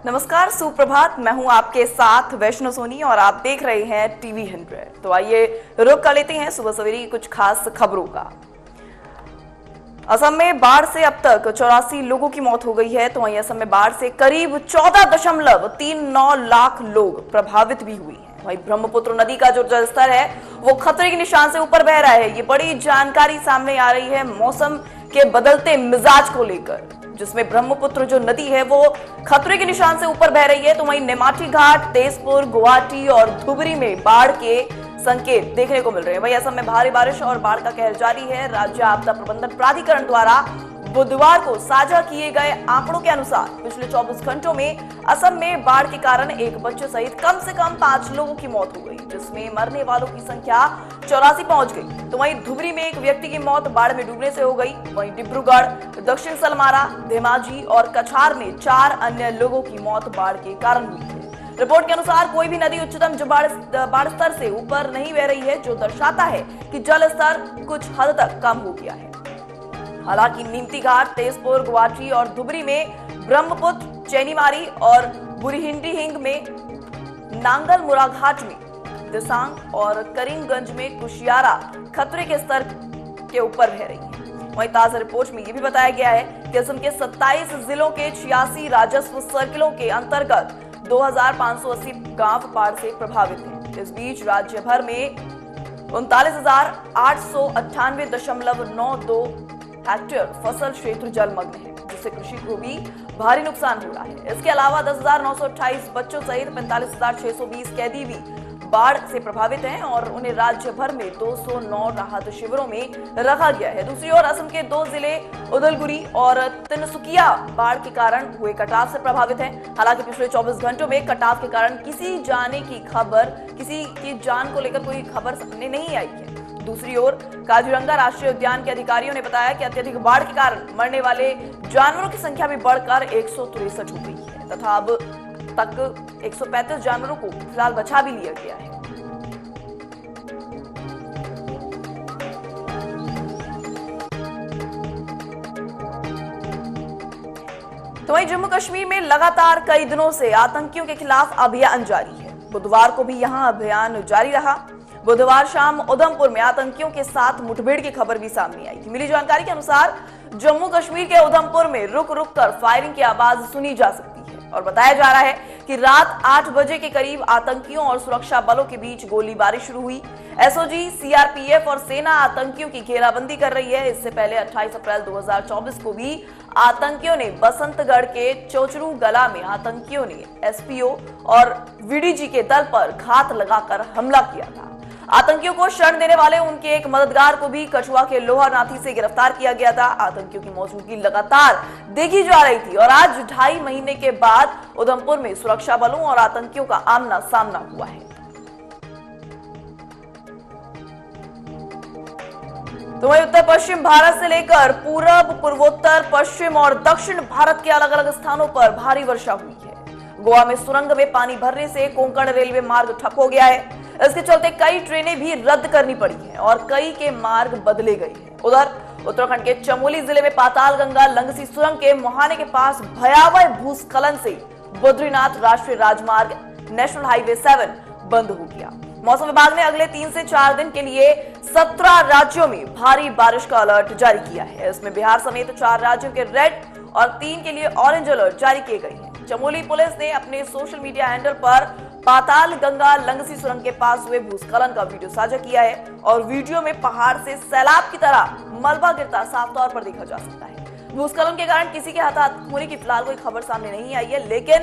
नमस्कार, सुप्रभात। मैं हूं आपके साथ वैष्णो सोनी और आप देख रहे हैं टीवी 100। तो आइए रुक कर लेते हैं सुबह सवेरे की कुछ खास खबरों का। असम में बाढ़ से अब तक 84 लोगों की मौत हो गई है। तो वहीं असम में बाढ़ से करीब 14.39 लाख लोग प्रभावित भी हुए हैं। वहीं ब्रह्मपुत्र नदी का जो जलस्तर है वो खतरे के निशान से ऊपर बह रहा है। ये बड़ी जानकारी सामने आ रही है मौसम के बदलते मिजाज को लेकर, जिसमें ब्रह्मपुत्र जो नदी है वो खतरे के निशान से ऊपर बह रही है। तो वहीं नेमाटी घाट, तेजपुर, गुवाहाटी और धुबरी में बाढ़ के संकेत देखने को मिल रहे हैं। वहीं असम में भारी बारिश और बाढ़ का कहर जारी है। राज्य आपदा प्रबंधन प्राधिकरण द्वारा बुधवार को साझा किए गए आंकड़ों के अनुसार पिछले 24 घंटों में असम में बाढ़ के कारण एक बच्चे सहित कम से कम 5 लोगों की मौत हो गई, जिसमें मरने वालों की संख्या 84 पहुंच गई। तो वहीं धुबरी में एक व्यक्ति की मौत बाढ़ में डूबने से हो गई। वहीं डिब्रूगढ़, दक्षिण सलमारा, धेमाजी और कछार में 4 अन्य लोगों की मौत बाढ़ के कारण हुई है। रिपोर्ट के अनुसार कोई भी नदी उच्चतम बाढ़ स्तर से ऊपर नहीं बह रही है, जो दर्शाता है कि जल स्तर कुछ हद तक कम हो गया है। हालांकि नीमती घाट, तेजपुर, गुवाहाटी और धुबरी में ब्रह्मपुत्र, चैनीमारी और बुरहिंडीहिंग में, नांगल मुराघाट में, दिसांग और करीमगंज में कुशियारा खतरे के स्तर के ऊपर बह रही है। वहीं ताजा रिपोर्ट में यह भी बताया गया है कि असम के 27 जिलों के 86 राजस्व सर्किलों के अंतर्गत 2580 गांव बाढ़ से प्रभावित हैं। इस बीच राज्य भर में 39,898.92 हेक्टेयर फसल क्षेत्र जलमग्न है, जिससे कृषि को भी भारी नुकसान हो रहा है। इसके अलावा 10,928 बच्चों सहित 45,620 कैदी भी बाढ़ से प्रभावित हैं और उन्हें राज्य भर में 209 राहत शिविरों में रखा गया है। दूसरी ओर असम के 2 जिले उदलगुरी और तिनसुकिया बाढ़ के कारण हुए कटाव से प्रभावित हैं। हालांकि पिछले 24 घंटों में कटाव के कारण किसी की जान को लेकर कोई खबर सामने नहीं आई है। दूसरी ओर काजीरंगा राष्ट्रीय उद्यान के अधिकारियों ने बताया कि अत्यधिक बाढ़ के कारण मरने वाले जानवरों की संख्या भी बढ़कर 163 हो गई है तथा अब तक 135 जानवरों को फिलहाल बचा भी लिया गया है। तो वहीं जम्मू कश्मीर में लगातार कई दिनों से आतंकियों के खिलाफ अभियान जारी है। बुधवार को भी यहां अभियान जारी रहा। बुधवार शाम उधमपुर में आतंकियों के साथ मुठभेड़ की खबर भी सामने आई थी। मिली जानकारी के अनुसार जम्मू कश्मीर के उधमपुर में रुक रुक कर फायरिंग की आवाज सुनी जा सकती है और बताया जा रहा है कि रात 8 बजे के करीब आतंकियों और सुरक्षा बलों के बीच गोलीबारी शुरू हुई। एसओजी, सीआरपीएफ और सेना आतंकियों की घेराबंदी कर रही है। इससे पहले 28 अप्रैल 2024 को भी आतंकियों ने बसंतगढ़ के चोचरू गला में आतंकियों ने एसपीओ और वीडीजी के दल पर घात लगाकर हमला किया था। आतंकियों को शरण देने वाले उनके एक मददगार को भी कछुआ के लोहानाथी से गिरफ्तार किया गया था। आतंकियों की मौजूदगी लगातार देखी जा रही थी और आज 2.5 महीने के बाद उधमपुर में सुरक्षा बलों और आतंकियों का आमना सामना हुआ है। तो वहीं उत्तर पश्चिम भारत से लेकर पूर्व, पूर्वोत्तर, पश्चिम और दक्षिण भारत के अलग अलग स्थानों पर भारी वर्षा हुई है। गोवा में सुरंग में पानी भरने से कोंकण रेलवे मार्ग ठप हो गया है। इसके चलते कई ट्रेनें भी रद्द करनी पड़ी हैं और कई के मार्ग बदले गए हैं। उधर उत्तराखंड के चमोली जिले में पाताल गंगा लंगसी सुरंग के मुहाने के पास भयावह भूस्खलन से बद्रीनाथ राष्ट्रीय राजमार्ग नेशनल हाईवे 7 बंद हो गया। मौसम विभाग ने अगले 3 से 4 दिन के लिए 17 राज्यों में भारी बारिश का अलर्ट जारी किया है। इसमें बिहार समेत 4 राज्यों के रेड और 3 के लिए ऑरेंज अलर्ट जारी किए गए हैं। चमोली पुलिस ने अपने सोशल मीडिया हैंडल पर पाताल गंगा लंगसी सुरंग के पास हुए भूस्खलन का वीडियो साझा किया है और वीडियो में पहाड़ से सैलाब की तरह मलबा गिरता साफ तौर पर देखा जा सकता है। भूस्खलन के कारण किसी के हताहत होने की फिलहाल कोई खबर सामने नहीं आई है, लेकिन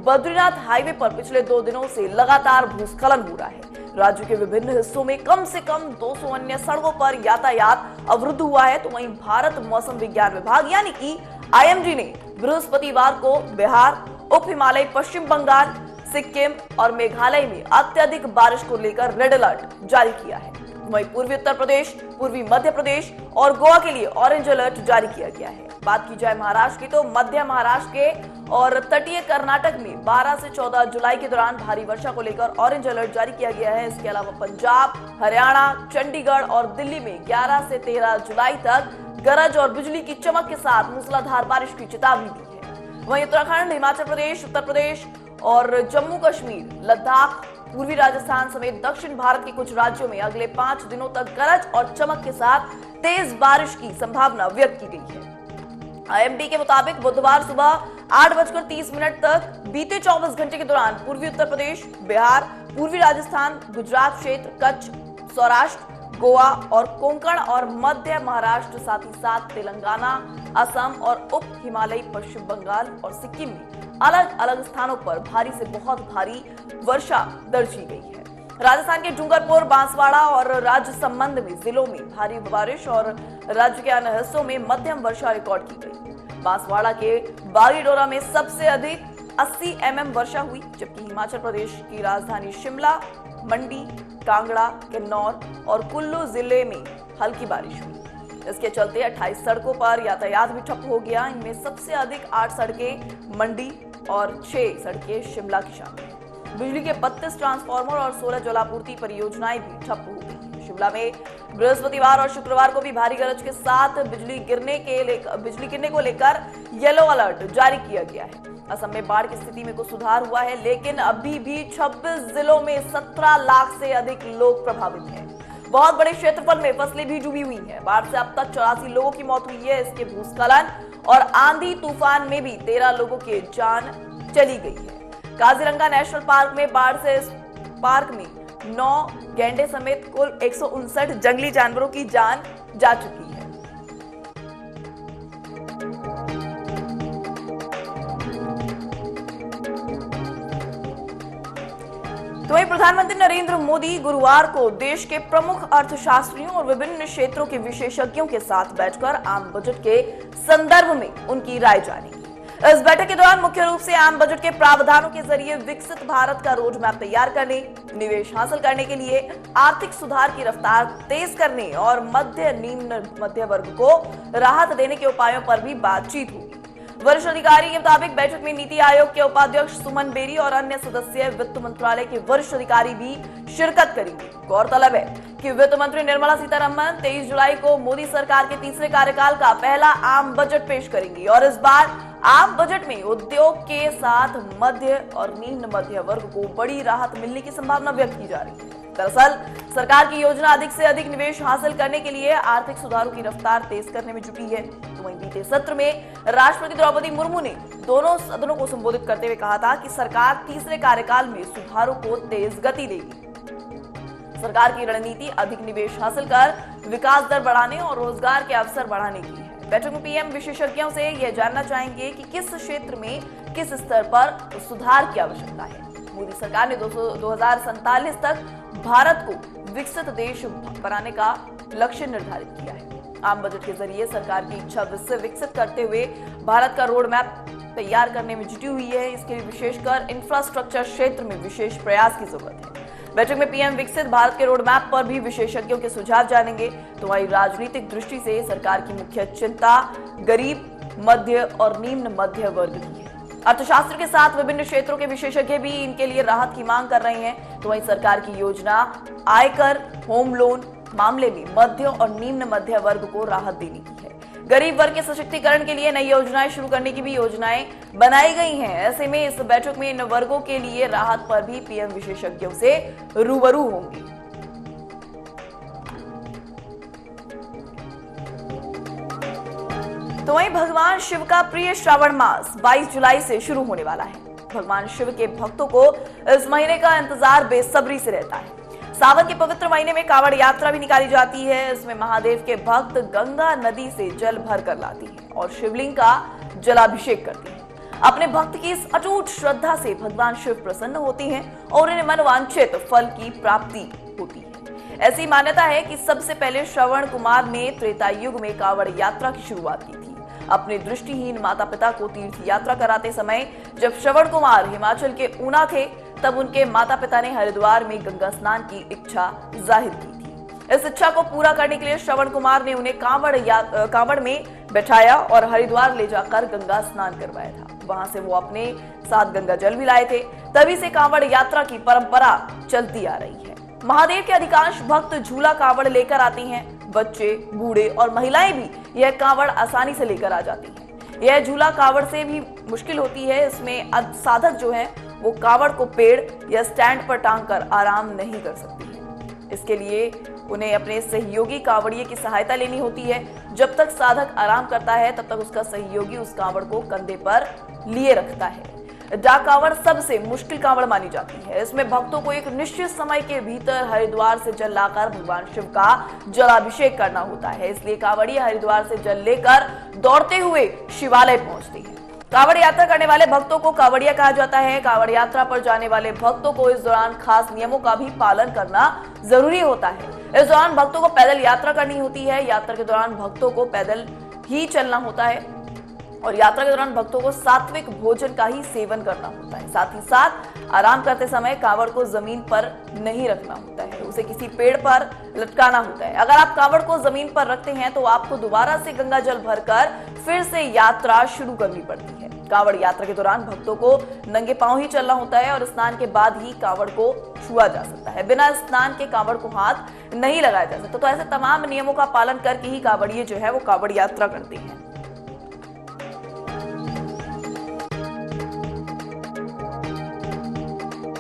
बद्रीनाथ हाईवे पर पिछले 2 दिनों से लगातार भूस्खलन हो रहा है। राज्य के विभिन्न हिस्सों में कम से कम 200 अन्य सड़कों पर यातायात अवरुद्ध हुआ है। तो वहीं भारत मौसम विज्ञान विभाग यानी कि आईएमडी ने बृहस्पतिवार को बिहार, उप हिमालय, पश्चिम बंगाल, सिक्किम और मेघालय में अत्यधिक बारिश को लेकर रेड अलर्ट जारी किया है। वहीं पूर्वी उत्तर प्रदेश, पूर्वी मध्य प्रदेश और गोवा के लिए ऑरेंज अलर्ट जारी किया गया है। बात की जाए महाराष्ट्र की, तो मध्य महाराष्ट्र के और तटीय कर्नाटक में 12 से 14 जुलाई के दौरान भारी वर्षा को लेकर ऑरेंज अलर्ट जारी किया गया है। इसके अलावा पंजाब, हरियाणा, चंडीगढ़ और दिल्ली में 11 से 13 जुलाई तक गरज और बिजली की चमक के साथ मूसलाधार बारिश की चेतावनी दी है। वहीं उत्तराखंड, हिमाचल प्रदेश, उत्तर प्रदेश और जम्मू कश्मीर, लद्दाख, पूर्वी राजस्थान समेत दक्षिण भारत के कुछ राज्यों में अगले 5 दिनों तक गरज और चमक के साथ तेज बारिश की संभावना व्यक्त की गई है। आईएमडी के मुताबिक बुधवार सुबह 8:30 तक बीते 24 घंटे के दौरान पूर्वी उत्तर प्रदेश, बिहार, पूर्वी राजस्थान, गुजरात क्षेत्र, कच्छ, सौराष्ट्र, गोवा और कोंकण और मध्य महाराष्ट्र, साथ ही साथ तेलंगाना, असम और उप हिमालयी पश्चिम बंगाल और सिक्किम में अलग अलग स्थानों पर भारी से बहुत भारी वर्षा दर्ज की गई है। राजस्थान के डूंगरपुर, बांसवाड़ा और राजसमंद में जिलों में भारी बारिश और राज्य के अन्य हिस्सों में मध्यम वर्षा रिकॉर्ड की गई। बांसवाड़ा के बागीडोरा में सबसे अधिक 80 mm वर्षा हुई, जबकि हिमाचल प्रदेश की राजधानी शिमला, मंडी, कांगड़ा, किन्नौर और कुल्लू जिले में हल्की बारिश हुई। इसके चलते 28 सड़कों पर यातायात भी ठप हो गया। इनमें सबसे अधिक 8 सड़कें मंडी और 6 सड़कें शिमला की शामिल हैं। बिजली के 32 ट्रांसफार्मर और 16 जलापूर्ति परियोजनाएं भी ठप हो गई। शिमला में बृहस्पतिवार और शुक्रवार को भी भारी गरज के साथ बिजली गिरने को लेकर येलो अलर्ट जारी किया गया है। असम में बाढ़ की स्थिति में कुछ सुधार हुआ है, लेकिन अभी भी 26 जिलों में 17 लाख से अधिक लोग प्रभावित हैं। बहुत बड़े क्षेत्रफल में फसलें भी डूबी हुई हैं। बाढ़ से अब तक 84 लोगों की मौत हुई है। इसके भूस्खलन और आंधी तूफान में भी 13 लोगों की जान चली गई है। काजीरंगा नेशनल पार्क में बाढ़ से इस पार्क में 9 गैंडे समेत कुल 159 जंगली जानवरों की जान जा चुकी है। तो वहीं प्रधानमंत्री नरेंद्र मोदी गुरुवार को देश के प्रमुख अर्थशास्त्रियों और विभिन्न क्षेत्रों के विशेषज्ञों के साथ बैठकर आम बजट के संदर्भ में उनकी राय जानेंगे। इस बैठक के दौरान मुख्य रूप से आम बजट के प्रावधानों के जरिए विकसित भारत का रोड मैप तैयार करने, निवेश हासिल करने के लिए आर्थिक सुधार की रफ्तार तेज करने और मध्य वर्ग को राहत देने के उपायों पर भी बातचीत होगी। वरिष्ठ अधिकारी के मुताबिक बैठक में नीति आयोग के उपाध्यक्ष सुमन बेरी और अन्य सदस्य वित्त मंत्रालय के वरिष्ठ अधिकारी भी शिरकत करेंगे। गौरतलब है कि वित्त मंत्री निर्मला सीतारमण 23 जुलाई को मोदी सरकार के तीसरे कार्यकाल का पहला आम बजट पेश करेंगी और इस बार आम बजट में उद्योग के साथ मध्य और निम्न मध्य वर्ग को बड़ी राहत मिलने की संभावना व्यक्त की जा रही है। दरअसल सरकार की योजना अधिक से अधिक निवेश हासिल करने के लिए आर्थिक सुधारों की रफ्तार तेज करने में जुटी है। तो वहीं बीते सत्र में राष्ट्रपति द्रौपदी मुर्मू ने दोनों सदनों को संबोधित करते हुए कहा था कि सरकार तीसरे कार्यकाल में सुधारों को तेज गति देगी। सरकार की रणनीति अधिक निवेश हासिल कर विकास दर बढ़ाने और रोजगार के अवसर बढ़ाने की है। बैठक में पीएम विशेषज्ञों से यह जानना चाहेंगे कि किस क्षेत्र में किस स्तर पर सुधार की आवश्यकता है। मोदी सरकार ने 2047 तक भारत को विकसित देश बनाने का लक्ष्य निर्धारित किया है। आम बजट के जरिए सरकार की इच्छा से विकसित करते हुए भारत का रोड मैप तैयार करने में जुटी हुई है। इसके लिए विशेषकर इंफ्रास्ट्रक्चर क्षेत्र में विशेष प्रयास की जरूरत है। बैठक में पीएम विकसित भारत के रोड मैप पर भी विशेषज्ञों के सुझाव जानेंगे। तो वहीं राजनीतिक दृष्टि से सरकार की मुख्य चिंता गरीब, मध्य और निम्न मध्य वर्ग की है। अर्थशास्त्र के साथ विभिन्न क्षेत्रों के विशेषज्ञ भी इनके लिए राहत की मांग कर रहे हैं। तो वहीं सरकार की योजना आयकर, होम लोन मामले में मध्य और निम्न मध्य वर्ग को राहत देने की है। गरीब वर्ग के सशक्तिकरण के लिए नई योजनाएं शुरू करने की भी योजनाएं बनाई गई हैं। ऐसे में इस बैठक में इन वर्गों के लिए राहत पर भी पीएम विशेषज्ञों से रूबरू होंगे। तो वहीं भगवान शिव का प्रिय श्रावण मास 22 जुलाई से शुरू होने वाला है। भगवान शिव के भक्तों को इस महीने का इंतजार बेसब्री से रहता है। सावन के पवित्र महीने में कांवड़ यात्रा भी निकाली जाती है। इसमें महादेव के भक्त गंगा नदी से जल भर कर लाती है और शिवलिंग का जलाभिषेक करती है। अपने भक्त की इस अटूट श्रद्धा से भगवान शिव प्रसन्न होते हैं और इन्हें मनवांछित फल की प्राप्ति होती है। ऐसी मान्यता है कि सबसे पहले श्रवण कुमार ने त्रेता युग में कांवड़ यात्रा की शुरुआत की थी। अपने दृष्टिहीन माता पिता को तीर्थ यात्रा कराते समय जब श्रवण कुमार हिमाचल के ऊना थे, तब उनके माता पिता ने हरिद्वार में गंगा स्नान की इच्छा जाहिर की थी। इस इच्छा को पूरा करने के लिए श्रवण कुमार ने उन्हें कांवड़ में बैठाया और हरिद्वार ले जाकर गंगा स्नान करवाया था। वहां से वो अपने साथ गंगा जल भी लाए थे। तभी से कांवड़ यात्रा की परंपरा चलती आ रही है। महादेव के अधिकांश भक्त झूला कांवड़ लेकर आते हैं। बच्चे, बूढ़े और महिलाएं भी यह कांवड़ आसानी से लेकर आ जाती हैं। यह झूला कावड़ से भी मुश्किल होती है। इसमें साधक जो है वो कावड़ को पेड़ या स्टैंड पर टांग कर आराम नहीं कर सकती है। इसके लिए उन्हें अपने सहयोगी कावड़िए की सहायता लेनी होती है। जब तक साधक आराम करता है तब तक उसका सहयोगी उस कावड़ को कंधे पर लिए रखता है। डाक कावड़ सबसे मुश्किल कावड़ मानी जाती है। इसमें भक्तों को एक निश्चित समय के भीतर हरिद्वार से जल लाकर भगवान शिव का जलाभिषेक करना होता है। इसलिए कावड़िए हरिद्वार से जल लेकर दौड़ते हुए शिवालय पहुंचते हैं। कावड़ यात्रा करने वाले भक्तों को कावड़िया कहा जाता है। कावड़ यात्रा पर जाने वाले भक्तों को इस दौरान खास नियमों का भी पालन करना जरूरी होता है। इस दौरान भक्तों को पैदल यात्रा करनी होती है। यात्रा के दौरान भक्तों को पैदल ही चलना होता है और यात्रा के दौरान भक्तों को सात्विक भोजन का ही सेवन करना होता है। साथ ही साथ आराम करते समय कावड़ को जमीन पर नहीं रखना होता है, उसे किसी पेड़ पर लटकाना होता है। अगर आप कावड़ को जमीन पर रखते हैं तो आपको दोबारा से गंगा जल भरकर फिर से यात्रा शुरू करनी पड़ती है। कावड़ यात्रा के दौरान भक्तों को नंगे पांव ही चलना होता है और स्नान के बाद ही कावड़ को छुआ जा सकता है। बिना स्नान के कावड़ को हाथ नहीं लगाया जा सकता। तो ऐसे तमाम नियमों का पालन करके ही कावड़िए जो है वो कावड़ यात्रा करते हैं।